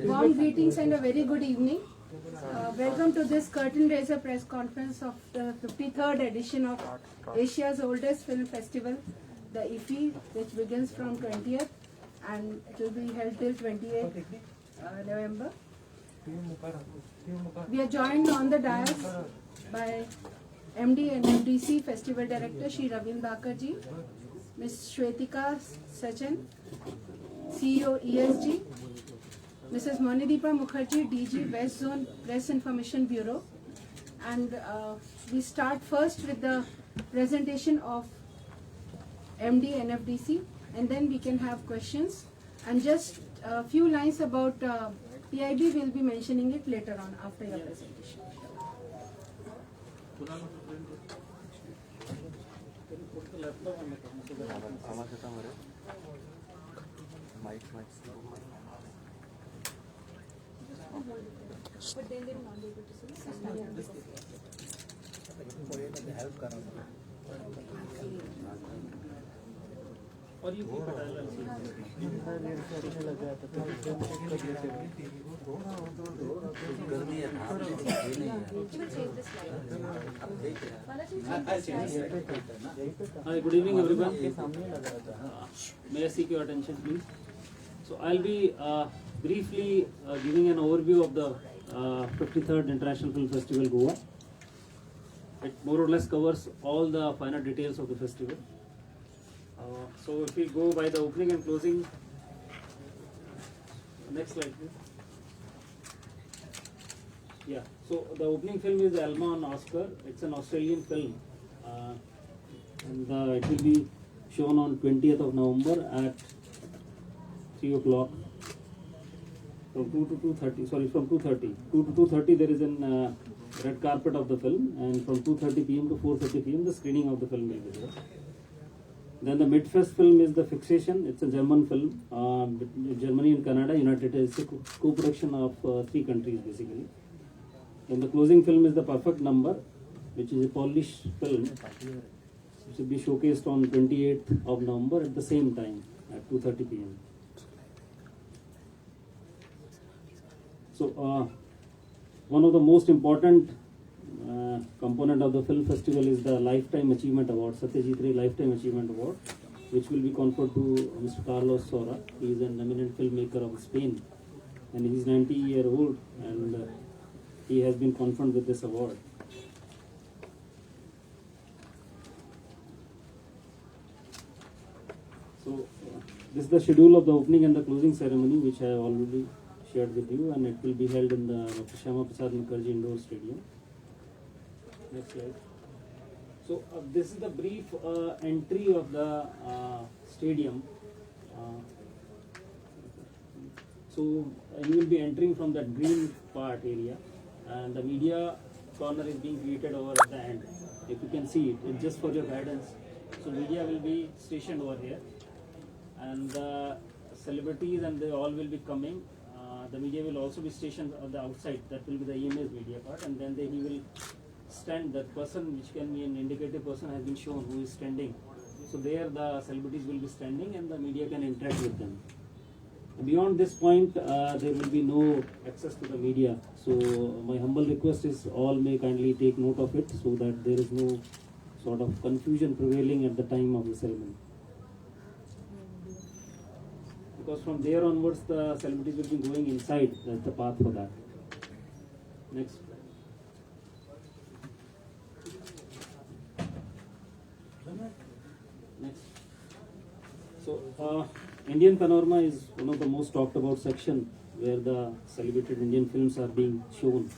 Warm greetings and a very good evening. Welcome to this curtain raiser press conference of the 53rd edition of Asia's oldest film festival, the IFFI, which begins from 20th and it will be held till 28th November. We are joined on the dais by MD and MDC Festival Director Shri Ravin Bakarji, Ms. Shwetika Sachin, CEO ESG, Mrs. Monideepa Mukherjee, DG West Zone Press Information Bureau. And we start first with the presentation of MD and FDC, and then we can have questions. And just a few lines about PIB, we'll be mentioning it later on after your presentation. But then they will not be able to see. और ये Hi, good evening everyone. May I seek your attention please? So I'll be briefly giving an overview of the 53rd International Film Festival Goa. It more or less covers all the finer details of the festival. So if we go by the opening and closing, next slide please. Yeah, so the opening film is Alma on Oscar. It's an Australian film, and it will be shown on 20th of November at 3 o'clock. From 2 to 2:30. Sorry, from 2:30. 2 to 2:30 there is an red carpet of the film, and from 2:30 p.m. to 4:30 p.m. the screening of the film will be there. Then the mid-fest film is The Fixation. It's a German film, Germany and Canada united. It's a co-production of 3 countries basically. And the closing film is The Perfect Number, which is a Polish film. It will be showcased on 28th of November at the same time at 2:30 p.m. So one of the most important component of the film festival is the Lifetime Achievement Award, Satyajit Ray Lifetime Achievement Award, which will be conferred to Mr. Carlos Saura. He is an eminent filmmaker of Spain, and he is 90-year-old, and he has been conferred with this award. So this is the schedule of the opening and the closing ceremony, which I have already shared with you, and it will be held in the Dr. Shyama Prasad Mukherjee Indoor Stadium. Next slide. So this is the brief entry of the stadium. So you will be entering from that green part area, and the media corner is being created over at the end. If you can see it, it's just for your guidance. So media will be stationed over here, and the celebrities and they all will be coming. The media will also be stationed on the outside. That will be the EMS media part, and then he will stand. That person, which can be an indicative person, has been shown who is standing. So there the celebrities will be standing, and the media can interact with them. Beyond this point, there will be no access to the media. So my humble request is all may kindly take note of it, so that there is no sort of confusion prevailing at the time of the ceremony. Because from there onwards, the celebrities will be going inside. That's the path for that. Next. Next. So, Indian Panorama is one of the most talked about section where the celebrated Indian films are being shown,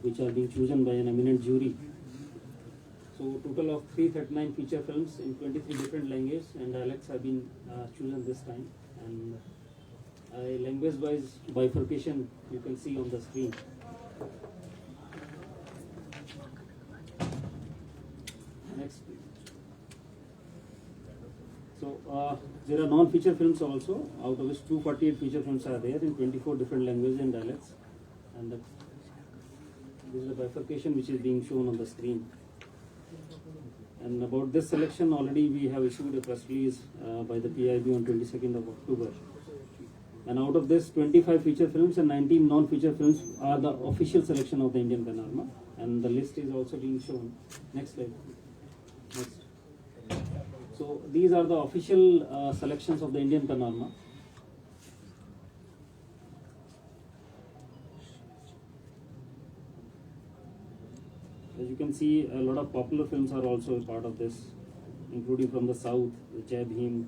which are being chosen by an eminent jury. So, total of 339 feature films in 23 different languages and dialects have been chosen this time. And language-wise bifurcation you can see on the screen. Next. So there are non-feature films also, out of which 248 feature films are there in 24 different languages and dialects. And this is the bifurcation which is being shown on the screen. And about this selection, already we have issued a press release by the PIB on 22nd of October. And out of this, 25 feature films and 19 non-feature films are the official selection of the Indian Panorama. And the list is also being shown. Next slide. Next. So these are the official selections of the Indian Panorama. As you can see, a lot of popular films are also a part of this, including from the south, the Jai Bhim,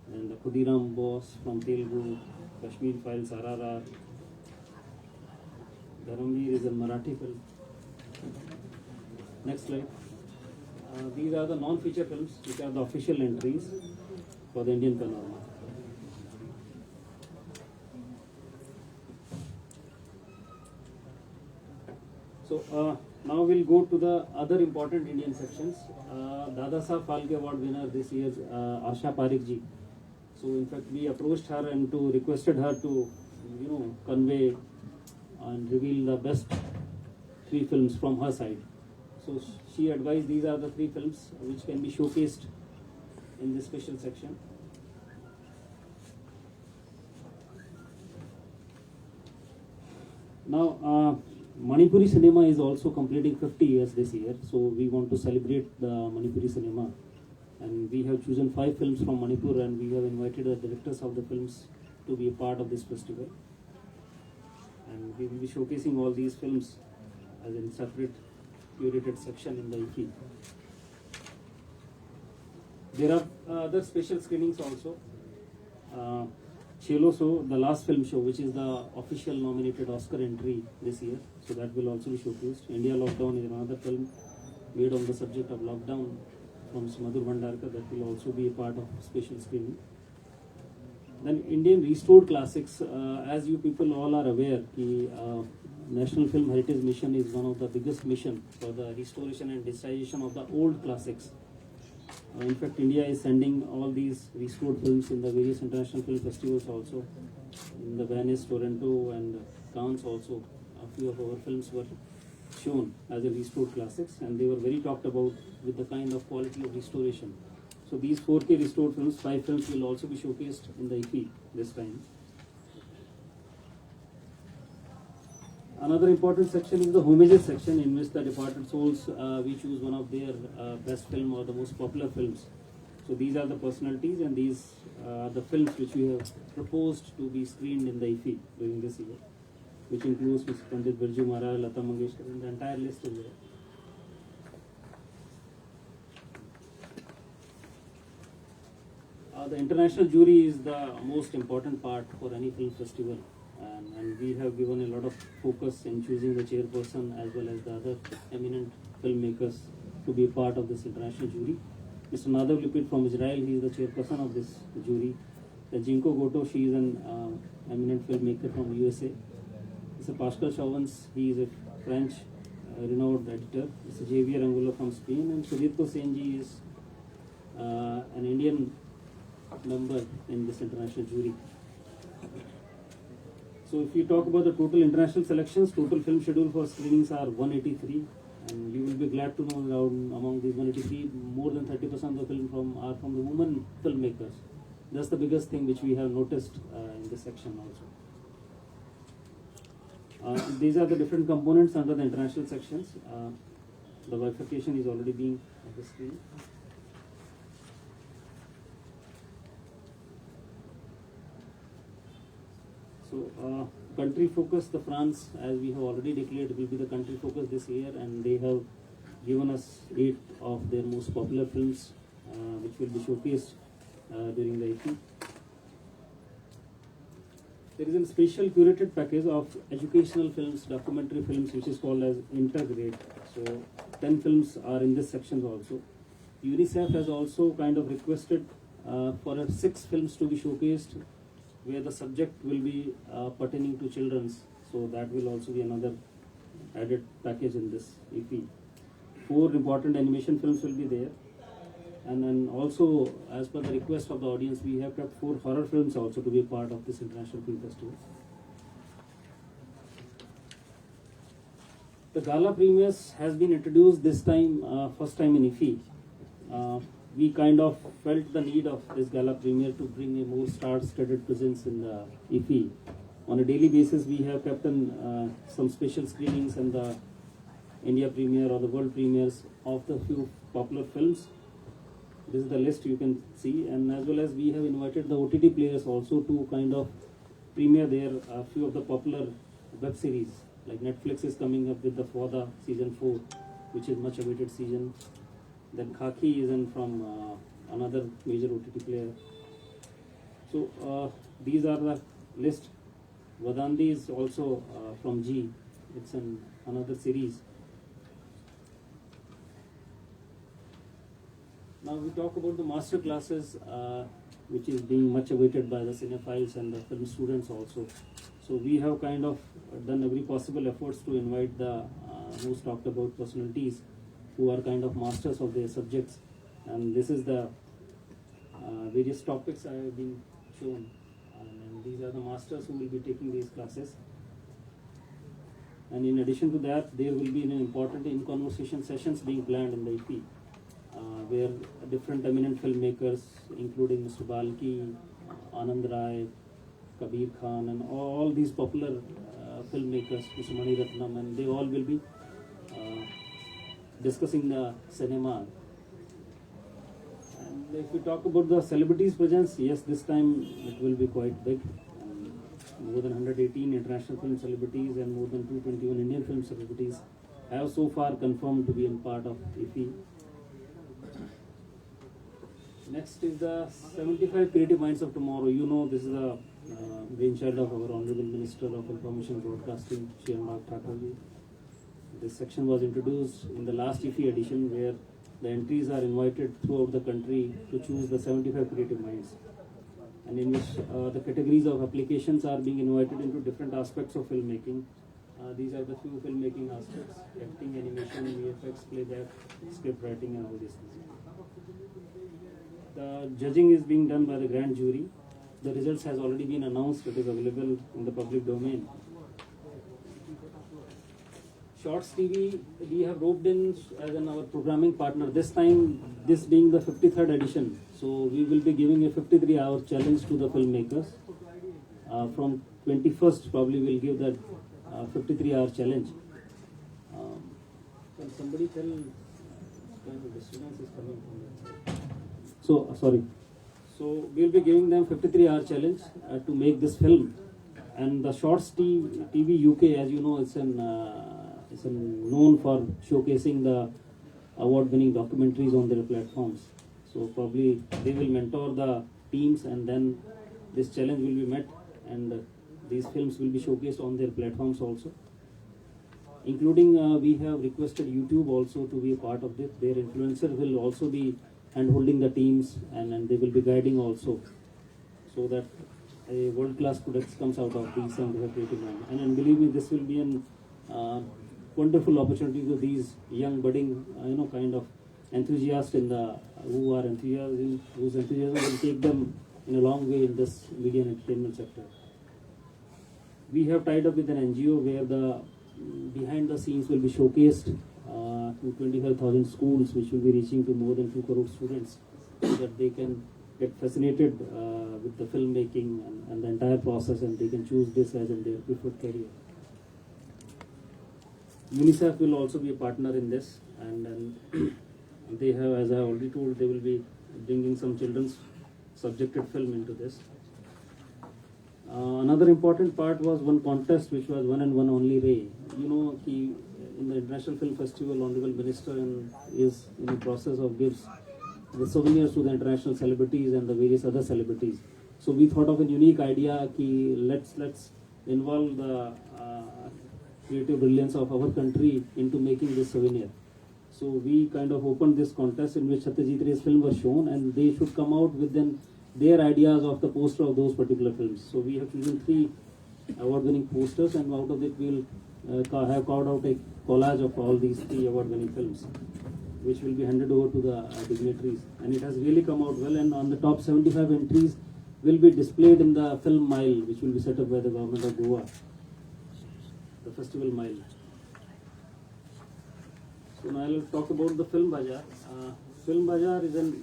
and the Khudiram Boss from Telugu, Kashmir Files, RRR. Dharamveer is a Marathi film. Next slide. These are the non-feature films, which are the official entries for the Indian Panorama. So now we'll go to the other important Indian sections. Dada Saheb Phalke Award winner this year, Asha Parekh ji. So in fact, we approached her and requested her to, convey and reveal the best 3 films from her side. So she advised these are the 3 films which can be showcased in this special section. Now, Manipuri cinema is also completing 50 years this year, so we want to celebrate the Manipuri cinema. And we have chosen 5 films from Manipur, and we have invited the directors of the films to be a part of this festival. And we will be showcasing all these films as in separate curated section in the IFFI. There are other special screenings also. Chelo So, the last film show, which is the official nominated Oscar entry this year, so that will also be showcased. India Lockdown is another film made on the subject of lockdown from Madhur Bhandarkar, that will also be a part of special screening. Then Indian Restored Classics, as you people all are aware, the National Film Heritage Mission is one of the biggest mission for the restoration and digitization of the old classics. In fact, India is sending all these restored films in the various international film festivals also. In the Venice, Toronto and Cannes also, a few of our films were shown as a restored classics, and they were very talked about with the kind of quality of restoration. So these 4K restored films, 5 films will also be showcased in the IFFI this time. Another important section is the homages section, in which the departed souls, we choose one of their best film or the most popular films. So these are the personalities, and these are the films which we have proposed to be screened in the IFFI during this year, which includes Mr. Pandit Birju Maharaj, Lata Mangeshkar, and the entire list is there. The international jury is the most important part for any film festival, and we have given a lot of focus in choosing the chairperson as well as the other eminent filmmakers to be part of this international jury. Mr. Nadav Lipit from Israel, he is the chairperson of this jury. Jinko Goto, she is an eminent filmmaker from USA. Mr. Pascal Chauvans, he is a French renowned editor. Mr. Javier Angulo from Spain, and Sudipto Senji is an Indian member in this international jury. So if you talk about the total international selections, total film schedule for screenings are 183, and you will be glad to know that among these 183, more than 30% of the film are from the women filmmakers. That's the biggest thing which we have noticed in this section also. These are the different components under the international sections. The bifurcation is already being on the screen. So country focus, the France, as we have already declared, will be the country focus this year, and they have given us 8 of their most popular films which will be showcased during the IFFI. There is a special curated package of educational films, documentary films, which is called as Intergrade. So 10 films are in this section also. UNICEF has also kind of requested for 6 films to be showcased, where the subject will be pertaining to children's. So that will also be another added package in this IFFI. 4 important animation films will be there. And then also, as per the request of the audience, we have kept 4 horror films also to be part of this international film festival. The gala premiers has been introduced this time, first time in IFFI. we kind of felt the need of this gala premiere to bring a more star-studded presence in the IFFI. On a daily basis, we have kept in some special screenings and the India premiere or the world premieres of the few popular films. This is the list you can see, and as well as we have invited the OTT players also to kind of premiere there a few of the popular web series. Like Netflix is coming up with the Fauda season 4, which is much awaited season. Then Khaki is in from another major OTT player. So these are the list. Vadandi is also from G. It's another series. Now we talk about the master classes, which is being much awaited by the cinephiles and the film students also. So we have kind of done every possible efforts to invite the most talked about personalities who are kind of masters of their subjects, and this is the various topics I have been shown, and these are the masters who will be taking these classes. And in addition to that, there will be an important in-conversation sessions being planned in the IFFI, where different eminent filmmakers, including Mr. Balki, Anand Rai, Kabir Khan, and all these popular filmmakers, Mr. Mani Ratnam, and they all will be discussing the cinema. And if we talk about the celebrities presence, yes, this time it will be quite big. More than 118 international film celebrities and more than 221 Indian film celebrities have so far confirmed to be in part of IFFI. Next is the 75 Creative Minds of Tomorrow. You know, this is the brainchild of our Honorable Minister of Information Broadcasting, Shri Anurag Thakurji. This section was introduced in the last IFFI edition, where the entries are invited throughout the country to choose the 75 creative minds, and in which the categories of applications are being invited into different aspects of filmmaking. These are the few filmmaking aspects: acting, animation, VFX, playback, script writing, and all these things. The judging is being done by the grand jury. The results has already been announced. It is available in the public domain. Shorts TV, we have roped in as our programming partner. This time, this being the 53rd edition, so we will be giving a 53-hour challenge to the filmmakers. From 21st, probably we'll give that 53-hour challenge. Can somebody tell when the disturbance is coming from there? So, sorry. So, we'll be giving them 53-hour challenge to make this film. And the Shorts TV UK, as you know, it's known for showcasing the award-winning documentaries on their platforms. So probably they will mentor the teams, and then this challenge will be met, and these films will be showcased on their platforms also. Including we have requested YouTube also to be a part of this. Their influencer will also be hand-holding the teams, and they will be guiding also, so that a world-class product comes out of these 75 creative minds. And believe me, this will be an wonderful opportunity to these young budding, kind of enthusiasts whose enthusiasm will take them in a long way in this media and entertainment sector. We have tied up with an NGO where the behind the scenes will be showcased to 25,000 schools, which will be reaching to more than 2 crore students, so that they can get fascinated with the filmmaking and the entire process, and they can choose this as in their preferred career. UNICEF will also be a partner in this, and they have, as I already told, they will be bringing some children's subjected film into this. Another important part was one contest, which was one and one only way. You know, in the International Film Festival, Honorable Minister is in the process of gives the souvenirs to the international celebrities and the various other celebrities. So we thought of a unique idea ki let's involve the creative brilliance of our country into making this souvenir. So we kind of opened this contest in which Satyajit Ray's film was shown, and they should come out with their ideas of the poster of those particular films. So we have chosen 3 award-winning posters, and out of it we'll have carved out a collage of all these 3 award-winning films, which will be handed over to the dignitaries. And it has really come out well, and on the top 75 entries will be displayed in the film mile, which will be set up by the government of Goa, the festival mile. So now I'll talk about the film bazaar. Film Bazaar is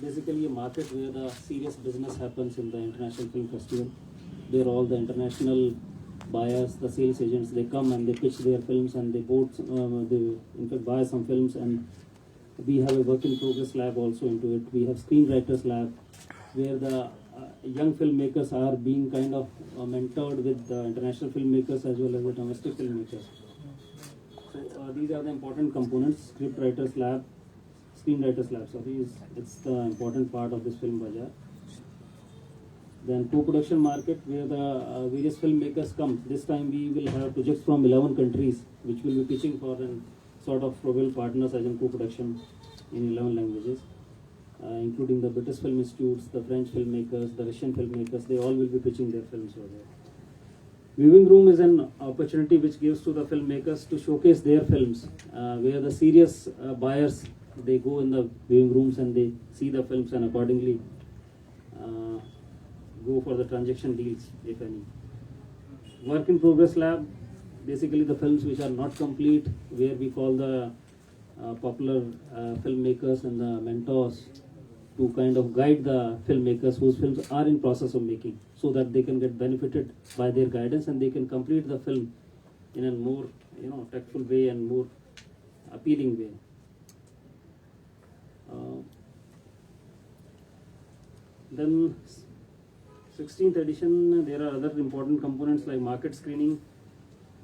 basically a market where the serious business happens in the International Film Festival. Where all the international buyers, the sales agents, they come and they pitch their films and they in fact buy some films, and we have a work in progress lab also into it. We have screenwriters lab where the young filmmakers are being kind of mentored with the international filmmakers as well as the domestic filmmakers. So these are the important components. Script writers lab, screenwriters lab, sorry, it's the important part of this Film Bazaar. Then co-production market where the various filmmakers come. This time we will have projects from 11 countries which will be pitching for an sort of probable partners as in co-production in 11 languages, including the British Film Institutes, the French filmmakers, the Russian filmmakers. They all will be pitching their films over there. Viewing room is an opportunity which gives to the filmmakers to showcase their films, where the serious buyers, they go in the viewing rooms and they see the films and accordingly go for the transaction deals, if any. Work in progress lab, basically the films which are not complete, where we call the popular filmmakers and the mentors to kind of guide the filmmakers whose films are in process of making, so that they can get benefited by their guidance and they can complete the film in a more tactful way and more appealing way. Then 16th edition, there are other important components like market screening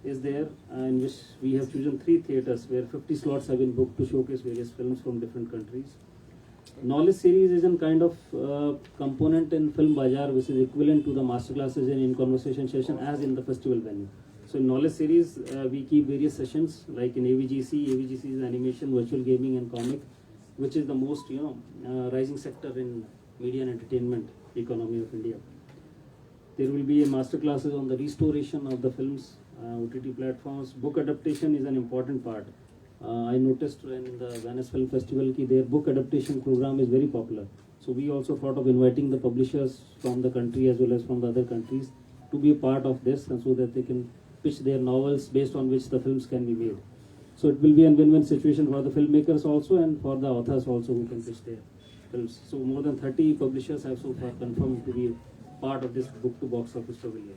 is there, in which we have chosen 3 theatres where 50 slots have been booked to showcase various films from different countries. Knowledge series is a kind of component in Film Bazaar which is equivalent to the masterclasses in conversation session as in the festival venue. So in knowledge series, we keep various sessions like in AVGC. AVGC is animation, virtual gaming and comic, which is the most rising sector in media and entertainment economy of India. There will be a master classes on the restoration of the films, OTT platforms. Book adaptation is an important part. I noticed in the Venice Film Festival their book adaptation program is very popular. So we also thought of inviting the publishers from the country as well as from the other countries to be a part of this, and so that they can pitch their novels based on which the films can be made. So it will be a win-win situation for the filmmakers also and for the authors also who can pitch their films. So more than 30 publishers have so far confirmed to be part of this book to box office pavilion.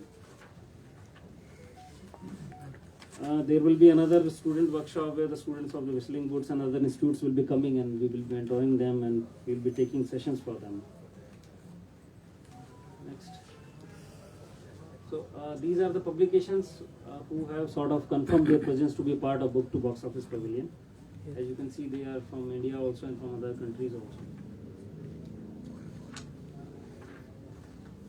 There will be another student workshop where the students of the Whistling Woods and other institutes will be coming, and we will be mentoring them and we will be taking sessions for them. Next. So these are the publications who have sort of confirmed their presence to be part of book to box office pavilion. As you can see, they are from India also and from other countries also.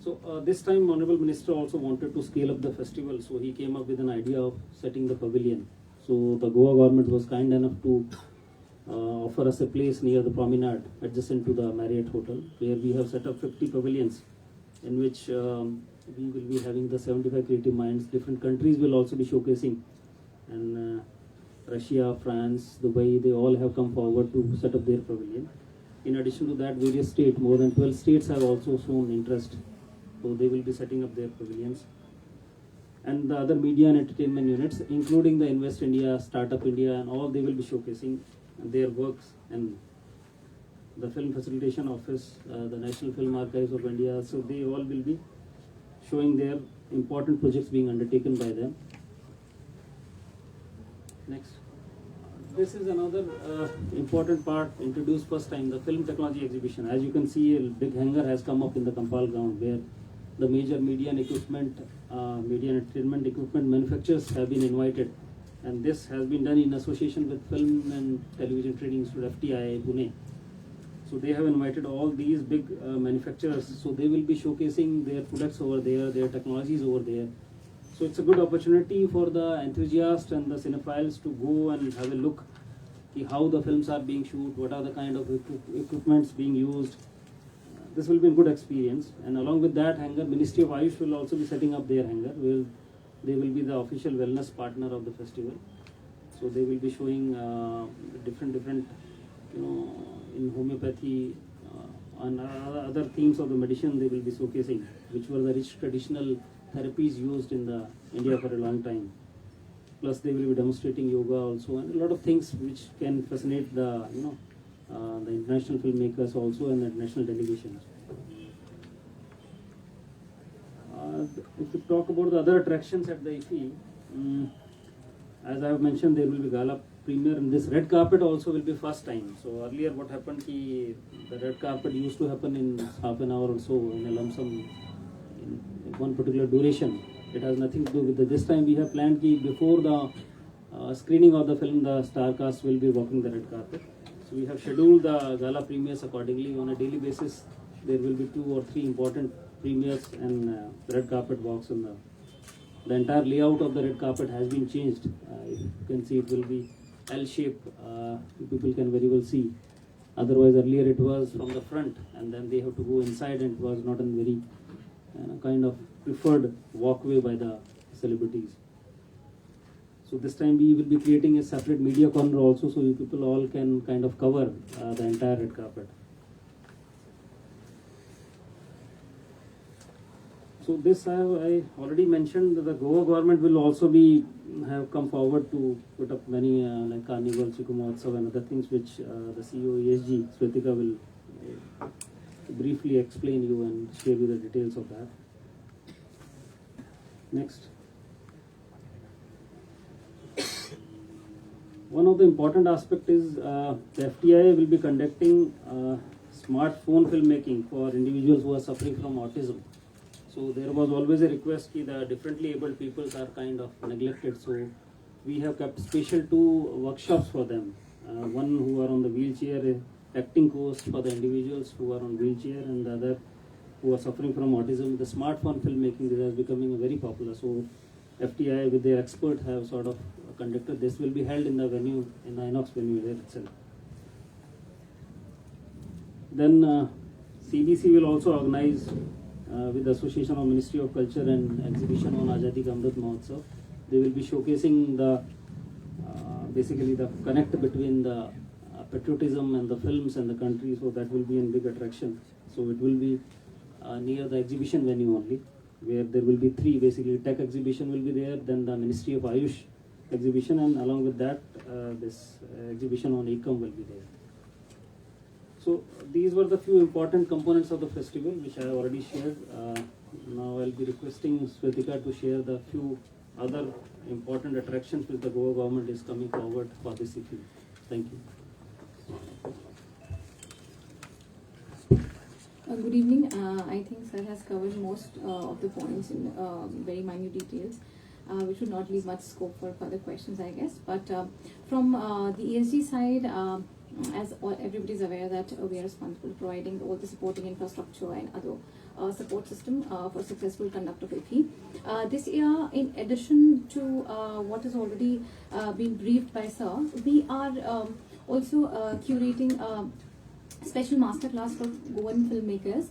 So this time Honorable Minister also wanted to scale up the festival, so he came up with an idea of setting the pavilion. So the Goa government was kind enough to offer us a place near the promenade adjacent to the Marriott Hotel, where we have set up 50 pavilions in which we will be having the 75 creative minds. Different countries will also be showcasing, and Russia, France, Dubai, they all have come forward to set up their pavilion. In addition to that, various states, more than 12 states have also shown interest. So they will be setting up their pavilions. And the other media and entertainment units, including the Invest India, Startup India, and all, they will be showcasing their works. And the Film Facilitation Office, the National Film Archives of India, so they all will be showing their important projects being undertaken by them. Next. This is another important part introduced first time, the film technology exhibition. As you can see, a big hangar has come up in the Kampal ground where the major media and equipment, media and entertainment equipment manufacturers have been invited, and this has been done in association with Film and Television Training Institute FTI Pune. So they have invited all these big manufacturers, so they will be showcasing their products over there, their technologies over there. So it's a good opportunity for the enthusiasts and the cinephiles to go and have a look at how the films are being shot, what are the kind of equipments being used. This will be a good experience. And along with that hangar, Ministry of Ayush will also be setting up their hangar. They will be the official wellness partner of the festival. So they will be showing different in homeopathy and other themes of the medicine they will be showcasing, which were the rich traditional therapies used in the India for a long time. Plus they will be demonstrating yoga also and a lot of things which can fascinate the the international filmmakers also and the national delegations. If we talk about the other attractions at the IFFI, as I have mentioned, there will be gala premiere, and this red carpet also will be first time. So earlier what happened, the red carpet used to happen in half an hour or so in a lump sum in one particular duration. It has nothing to do with this time we have planned before the screening of the film, the star cast will be walking the red carpet. So we have scheduled the gala premieres accordingly. On a daily basis there will be 2 or 3 important premieres and red carpet walks. On the entire layout of the red carpet has been changed. You can see it will be L-shape. People can very well see. Otherwise earlier it was from the front and then they have to go inside, and it was not a very kind of preferred walkway by the celebrities. So this time we will be creating a separate media corner also, so you people all can kind of cover the entire red carpet. So this I already mentioned that the Goa government will also have come forward to put up many like Carnival, Chiku Mahotsav and other things, which the CEO ESG Swetika will briefly explain you and share you the details of that. Next. One of the important aspect is the FTI will be conducting smartphone filmmaking for individuals who are suffering from autism. So there was always a request that the differently abled people are kind of neglected. So we have kept special 2 workshops for them. One who are on the wheelchair, acting course for the individuals who are on wheelchair, and the other who are suffering from autism. The smartphone filmmaking, this is becoming very popular. So FTI with their expert have sort of conducted. This will be held in the venue, in the Inox venue there itself. Then CBC will also organize with the Association of Ministry of Culture and exhibition on Azadi Ka Amrit Mahotsav. They will be showcasing the basically the connect between the patriotism and the films and the country. So that will be a big attraction. So it will be near the exhibition venue only, where there will be 3 basically. Tech exhibition will be there, then the Ministry of Ayush exhibition, and along with that this exhibition on ECOM will be there. So these were the few important components of the festival which I have already shared. Now I'll be requesting Swetika to share the few other important attractions which the Goa government is coming forward for this IFFI. Thank you. Good evening. I think Sir has covered most of the points in very minute details. We should not leave much scope for further questions, I guess. But from the ESG side, as everybody is aware that we are responsible for providing all the supporting infrastructure and other support system for successful conduct of IFFI. This year, in addition to what has already been briefed by Sir, we are also curating special masterclass for Goan filmmakers.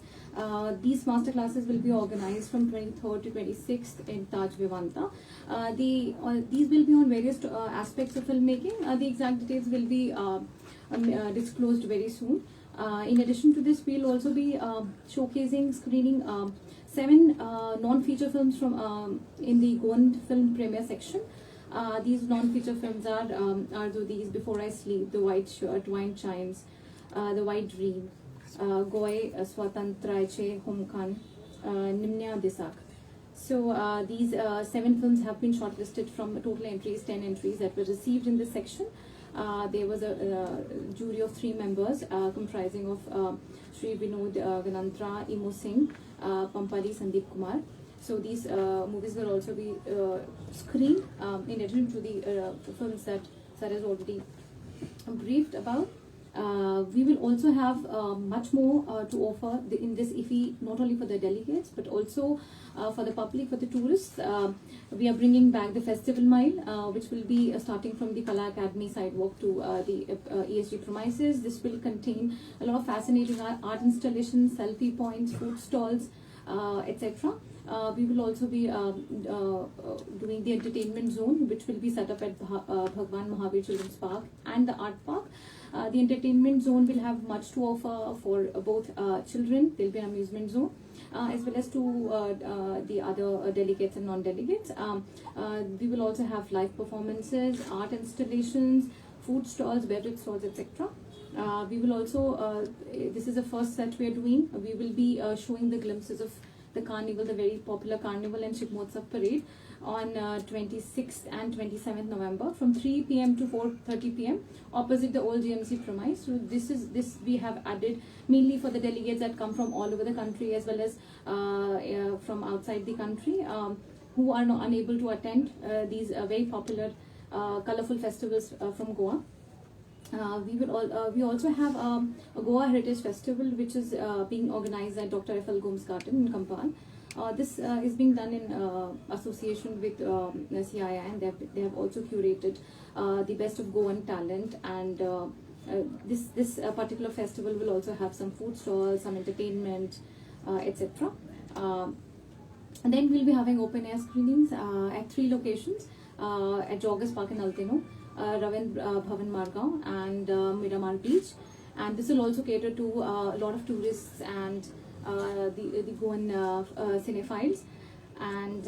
These masterclasses will be organized from 23rd to 26th in Taj Vivanta. These will be on various aspects of filmmaking. The exact details will be disclosed very soon. In addition to this, we'll also be showcasing, screening 7 non-feature films from in the Goan film premiere section. These non-feature films are these: Before I Sleep, The White Shirt, Wine Chimes, The White Dream, Goy Swatantrache Homkan, Nimnya Disak. So these 7 films have been shortlisted from total entries, 10 entries that were received in this section. There was a jury of 3 members comprising of Sri Vinod Ganantra, Imo Singh, Pampari Sandeep Kumar. So these movies will also be screened in addition to the films that Sir has already briefed about. We will also have much more to offer in this IFFI, not only for the delegates but also for the public, for the tourists. We are bringing back the Festival Mile, which will be starting from the Kala Academy sidewalk to the ESG premises. This will contain a lot of fascinating art installations, selfie points, food stalls, etc. We will also be doing the entertainment zone, which will be set up at Bhagwan Mahavir Children's Park and the Art Park. The entertainment zone will have much to offer for both children. There will be an amusement zone, as well as to the other delegates and non-delegates. We will also have live performances, art installations, food stalls, beverage stalls, etc. We will also, this is the first set we are doing. We will be showing the glimpses of the carnival, the very popular carnival and Shikmotsav parade on 26th and 27th November from 3 p.m. to 4:30 p.m. opposite the old GMC premise. So this we have added mainly for the delegates that come from all over the country as well as from outside the country who are unable to attend these very popular colorful festivals from Goa. We also have a Goa Heritage Festival which is being organized at Dr. F.L. Gomes Garden in Kampal. This is being done in association with CII, and they have also curated the best of Goan talent, and this particular festival will also have some food stalls, some entertainment, etc. And then we'll be having open air screenings at 3 locations at Joggers Park in Altino, Ravindra Bhavan Margaon, and Miramar Beach. And this will also cater to a lot of tourists and the Goan cinephiles. And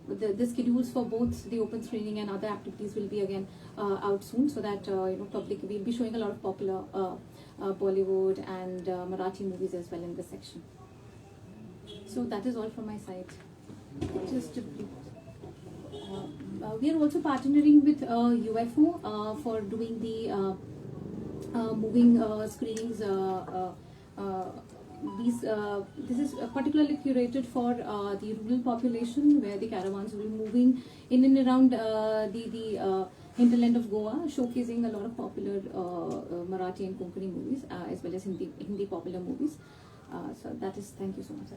the schedules for both the open screening and other activities will be again out soon, so that public will be showing a lot of popular Bollywood and Marathi movies as well in this section. So that is all from my side. Just to brief. We are also partnering with UFO for doing the moving screenings. This is particularly curated for the rural population, where the caravans will be moving in and around the hinterland of Goa, showcasing a lot of popular Marathi and Konkani movies as well as Hindi popular movies. So that is, thank you so much.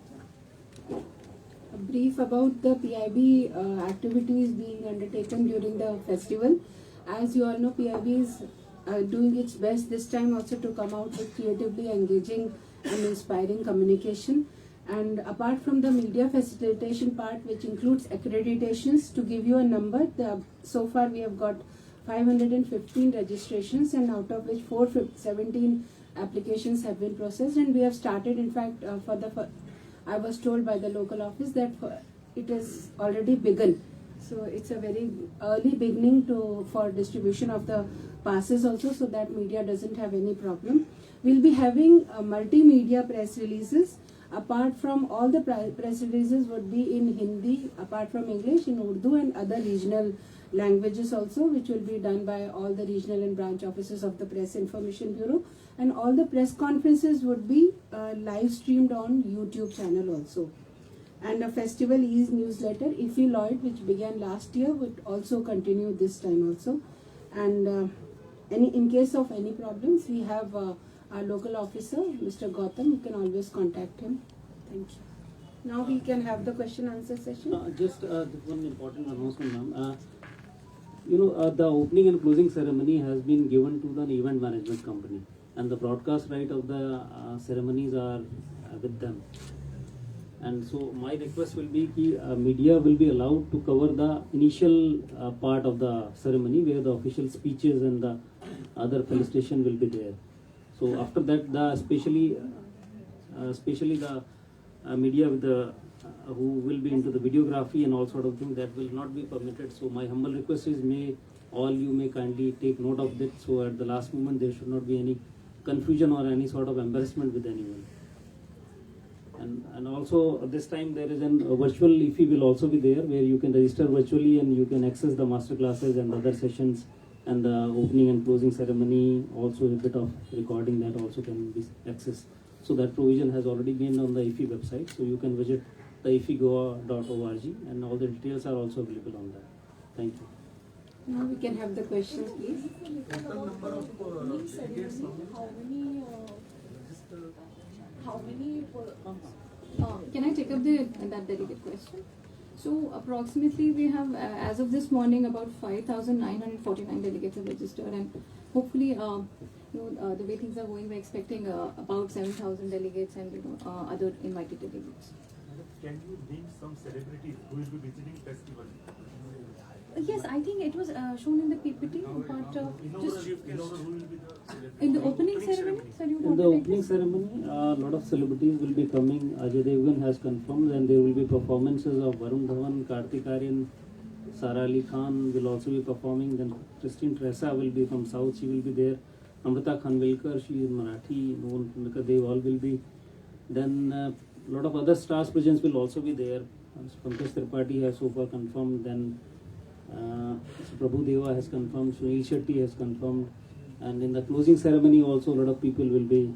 A brief about the PIB activities being undertaken during the festival. As you all know, PIB is doing its best this time also to come out with creatively engaging and inspiring communication. And apart from the media facilitation part, which includes accreditations, to give you a number, so far we have got 515 registrations, and out of which 417 applications have been processed, and we have started, in fact, I was told by the local office that it has already begun. So it's a very early beginning for distribution of the passes also, so that media doesn't have any problem. We'll be having multimedia press releases. Apart from all the press releases would be in Hindi, apart from English, in Urdu and other regional languages also, which will be done by all the regional and branch offices of the Press Information Bureau. And all the press conferences would be live streamed on YouTube channel also. And a festival newsletter, IFFI Lloyd, which began last year, would also continue this time also. And in case of any problems, we have our local officer, Mr. Gautam. You can always contact him. Thank you. Now we can have the question answer session. Just one important announcement, ma'am. The opening and closing ceremony has been given to the event management company, and the broadcast right of the ceremonies are with them. And so my request will be that media will be allowed to cover the initial part of the ceremony, where the official speeches and the other felicitation will be there. So after that, especially the media with the who will be into the videography and all sort of things, that will not be permitted. So my humble request is, you may kindly take note of that, so at the last moment there should not be any confusion or any sort of embarrassment with anyone. And also this time there is a virtual IFFI will also be there, where you can register virtually and you can access the master classes and other sessions, and the opening and closing ceremony, also a bit of recording that also can be accessed. So that provision has already been on the IFFI website, so you can visit the iffigoa.org, and all the details are also available on that. Thank you. Now we can have the questions, please. Can I take up that delegate question? So approximately we have, as of this morning, about 5,949 delegates have registered, and hopefully, the way things are going, we're expecting about 7,000 delegates and other invited delegates. Can you name some celebrities who will be visiting festival? Yes, I think it was shown in the PPT, but just in the opening ceremony. In the opening ceremony, a lot of celebrities will be coming. Ajay Devgan has confirmed, and there will be performances of Varun Dhawan, Kartik Aaryan, Sara Ali Khan will also be performing. Then Christine Tressa will be from South, she will be there. Amrita Khanvilkar, she is Marathi, known because they all will be. Then a lot of other stars presence will also be there. Pankaj Tripathi has so far confirmed. Then Prabhu Deva has confirmed. Sunil Shetty has confirmed. And in the closing ceremony also a lot of people will be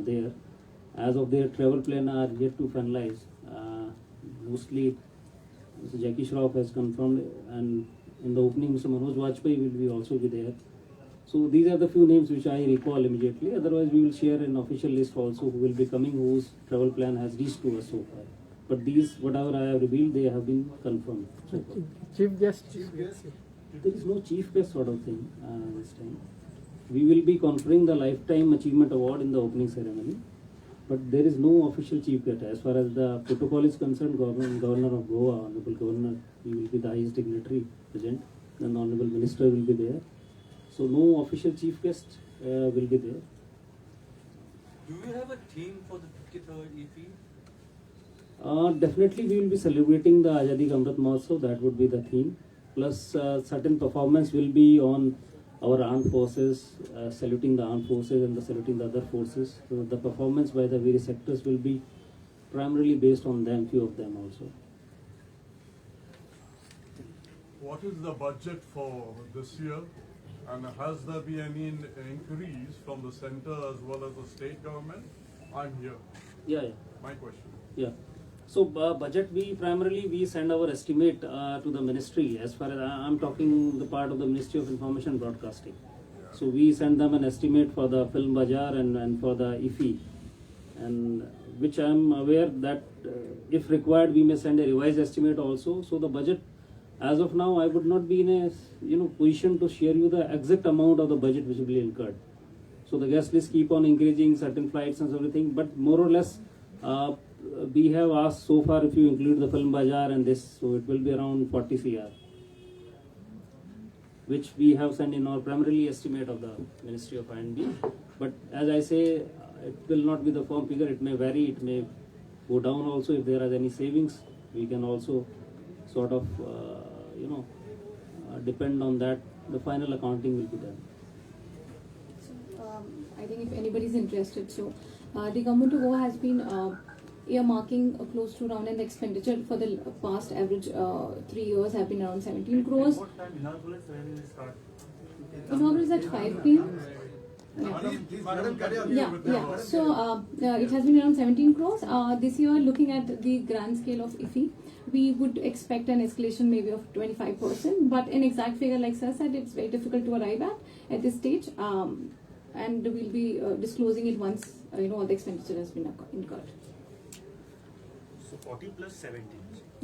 there. As of their travel plan are yet to finalize. Mostly Mr. Jackie Shroff has confirmed, and in the opening Mr. Manoj Vajpayee will be also be there. So these are the few names which I recall immediately. Otherwise we will share an official list also who will be coming, whose travel plan has reached to us so far. But these, whatever I have revealed, they have been confirmed so far. Chief guest. There is no chief guest sort of thing this time. We will be conferring the Lifetime Achievement Award in the opening ceremony. But there is no official chief guest. As far as the protocol is concerned, Governor of Goa, Honorable Governor, he will be the highest dignitary present. Then the Honorable Minister will be there. So no official chief guest will be there. Do you have a theme for the 53rd IFFI? Definitely we will be celebrating the Azadi Ka Amrit Mahotsav, that would be the theme. Plus certain performance will be on our armed forces, saluting the armed forces and saluting the other forces. So the performance by the various sectors will be primarily based on them, few of them also. What is the budget for this year? And has there been any increase from the center as well as the state government? I'm here. Yeah. My question. Yeah. So budget, we send our estimate to the ministry. As far as I'm talking the part of the Ministry of Information and Broadcasting. So we send them an estimate for the film bazaar and for the IFFI, and which I'm aware that if required we may send a revised estimate also. So the budget, as of now, I would not be in a position to share you the exact amount of the budget which will be incurred. So the guest list keep on increasing, certain flights and everything, but more or less we have asked so far, if you include the film bazaar and this, so it will be around 40 CR, which we have sent in our primarily estimate of the Ministry of I&B. But as I say, it will not be the firm figure. It may vary, it may go down also. If there are any savings, we can also sort of depend on that. The final accounting will be done. So, I think if anybody is interested, so the government of Goa has been earmarking close to around an expenditure for the past average 3 years have been around 17 crores. What time inaugural is when will it start? Inaugural is at 5 p.m. Yeah. So it has been around 17 crores. This year, looking at the grand scale of IFFI, we would expect an escalation maybe of 25%. But an exact figure, like Sir said, it's very difficult to arrive at this stage. And we'll be disclosing it once all the expenditure has been incurred. So 40 plus 17.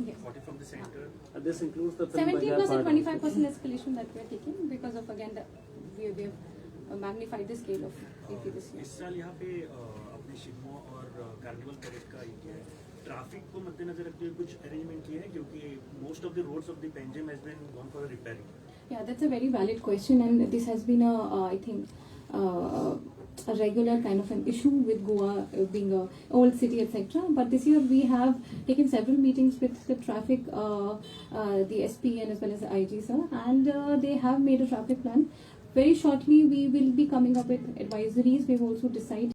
Yes. 40 from the center. This includes the film 17 bazaar plus a part 25% also. escalation that we are taking because of again we have magnified the scale of IFFI this year. इस साल यहाँ पे अपने शिगमो और carnival parade का ये किया है, ट्रैफिक को मद्देनजर रखते हुए कुछ अरेंजमेंट किए हैं क्योंकि most of the roads of the Panjim has been gone for repairing. Yeah, that's a very valid question, and this has been I think a regular kind of an issue with Goa being a old city, etc. But this year we have taken several meetings with the traffic, the SP and as well as the IG sir, and they have made a traffic plan. Very shortly we will be coming up with advisories. We've also decided